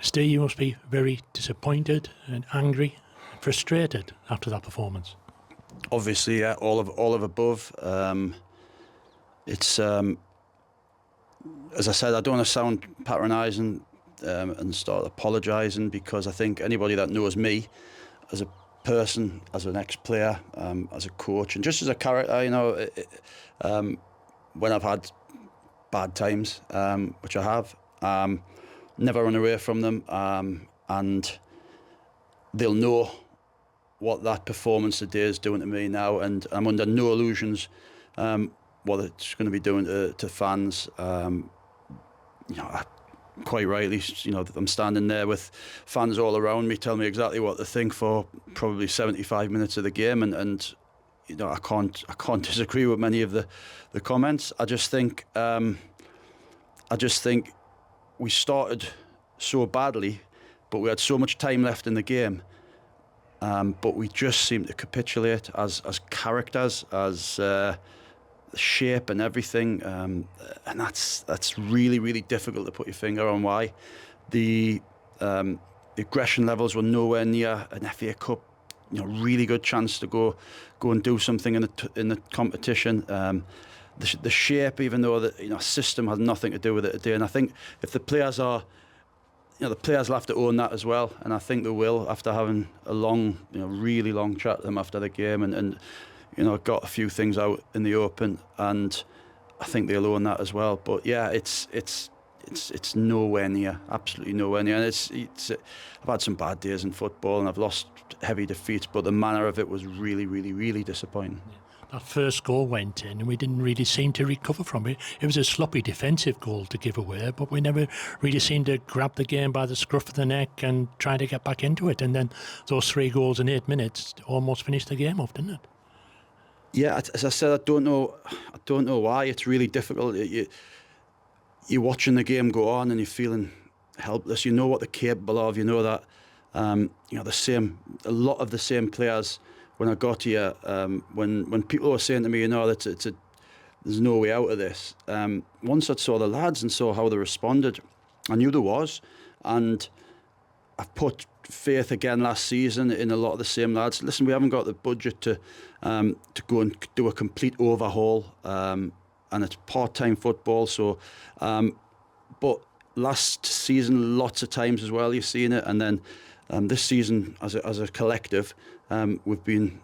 Steve, you must be very disappointed and angry, frustrated after that performance. Obviously, yeah, all of above. It's as I said, I don't want to sound patronising and start apologising, because I think anybody that knows me as a person, as an ex-player, as a coach, and just as a character, when I've had bad times, which I have, never run away from them, and they'll know what that performance today is doing to me now, and I'm under no illusions what it's going to be doing to fans. Quite rightly, I'm standing there with fans all around me telling me exactly what they think for probably 75 minutes of the game, and I can't disagree with many of the comments. I just think we started so badly, but we had so much time left in the game. But we just seemed to capitulate as characters, as shape and everything, and that's really, really difficult to put your finger on why. The aggression levels were nowhere near an FA Cup, really good chance to go and do something in the competition. The shape, even though the system has nothing to do with it today, and I think if the players are. The players will have to own that as well, and I think they will after having a long, really long chat to them after the game, and got a few things out in the open, and I think they'll own that as well. But yeah, it's nowhere near, absolutely nowhere near. And it's I've had some bad days in football, and I've lost heavy defeats, but the manner of it was really, really, really disappointing. Yeah. That first goal went in and we didn't really seem to recover from it. It was a sloppy defensive goal to give away, but we never really seemed to grab the game by the scruff of the neck and try to get back into it. And then those 3 goals in 8 minutes almost finished the game off, didn't it? Yeah, as I said, I don't know why. It's really difficult. You're watching the game go on and you're feeling helpless. You know what they're capable of. You know that a lot of the same players. When I got here, when people were saying to me, there's no way out of this. Once I saw the lads and saw how they responded, I knew there was, and I've put faith again last season in a lot of the same lads. Listen, we haven't got the budget to go and do a complete overhaul, and it's part-time football. So, but last season, lots of times as well, you've seen it, and then this season as a collective. We've been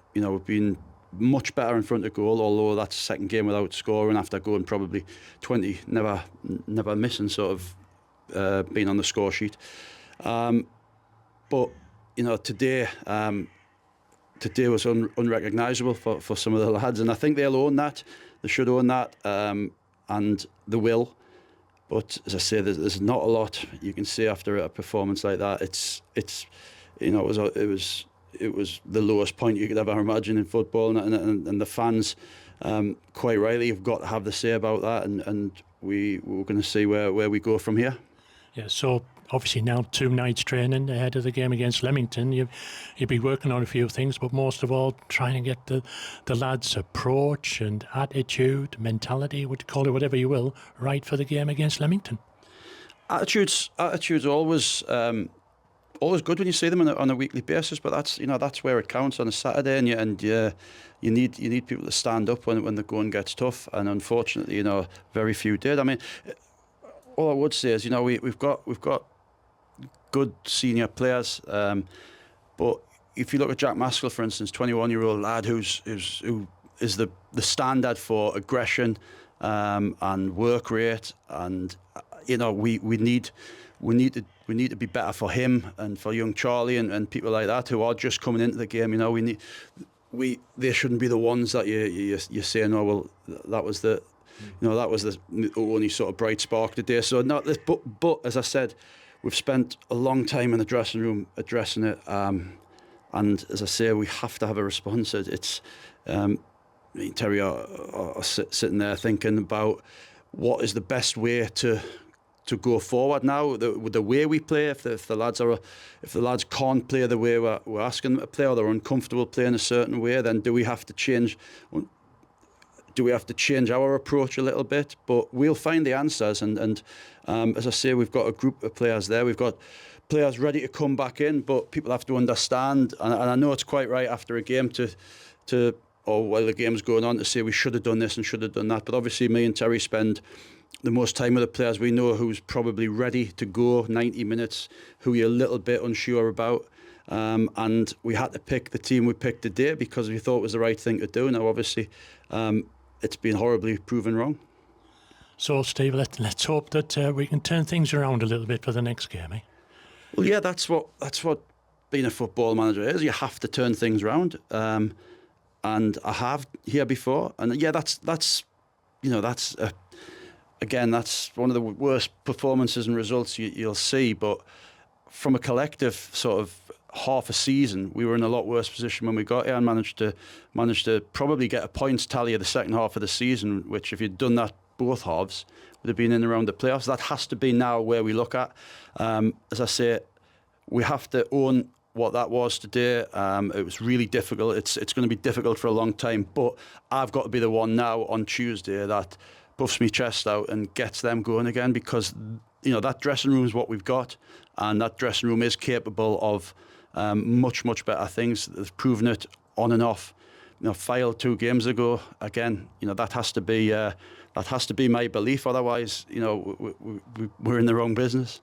much better in front of goal, although that's the second game without scoring after going probably 20, never missing, sort of being on the score sheet. But today was unrecognisable for some of the lads, and I think they'll own that. They should own that, and they will. But as I say, there's not a lot you can say after a performance like that. It was the lowest point you could ever imagine in football, and the fans, quite rightly, have got to have the say about that, and we're going to see where we go from here. Yeah, so obviously now 2 nights training ahead of the game against Leamington. You'll be working on a few things, but most of all trying to get the lads' approach and attitude, mentality, call it whatever you will, right for the game against Leamington. Attitude's always good when you see them on a weekly basis, but that's where it counts on a Saturday, and you need people to stand up when the going gets tough, and unfortunately, very few did. I mean, all I would say is, we've got good senior players, but if you look at Jack Maskell, for instance, 21-year-old lad who is the standard for aggression and work rate, and we need to be better for him and for young Charlie and people like that who are just coming into the game. They shouldn't be the ones that you're saying, oh well, that was the only sort of bright spark today. So not this, but as I said, we've spent a long time in the dressing room addressing it, and as I say, we have to have a response. It's me and Terry are sitting there thinking about what is the best way to go forward now. The way we play, if the lads can't play the way we're asking them to play, or they're uncomfortable playing a certain way, then do we have to change our approach a little bit? But we'll find the answers, and as I say, we've got a group of players there. We've got players ready to come back in, but people have to understand, and I know it's quite right after a game to or while the game's going on, to say we should have done this and should have done that. But obviously me and Terry spend the most time with the players. We know who's probably ready to go 90 minutes, who you're a little bit unsure about. And we had to pick the team we picked today because we thought it was the right thing to do. Now, obviously, it's been horribly proven wrong. So, Steve, let's hope that we can turn things around a little bit for the next game, eh? Well, yeah, that's what being a football manager is. You have to turn things around. And I have here before, and yeah, that's again, that's one of the worst performances and results you'll see. But from a collective sort of half a season, we were in a lot worse position when we got here and managed to probably get a points tally of the second half of the season, which if you'd done that both halves, would have been in and around the playoffs. That has to be now where we look at. As I say, we have to own what that was today. It was really difficult. It's going to be difficult for a long time, but I've got to be the one now on Tuesday that buffs me chest out and gets them going again, because that dressing room is what we've got, and that dressing room is capable of much better things. They've proven it on and off. Failed 2 games ago. Again, that has to be my belief. Otherwise, we're in the wrong business.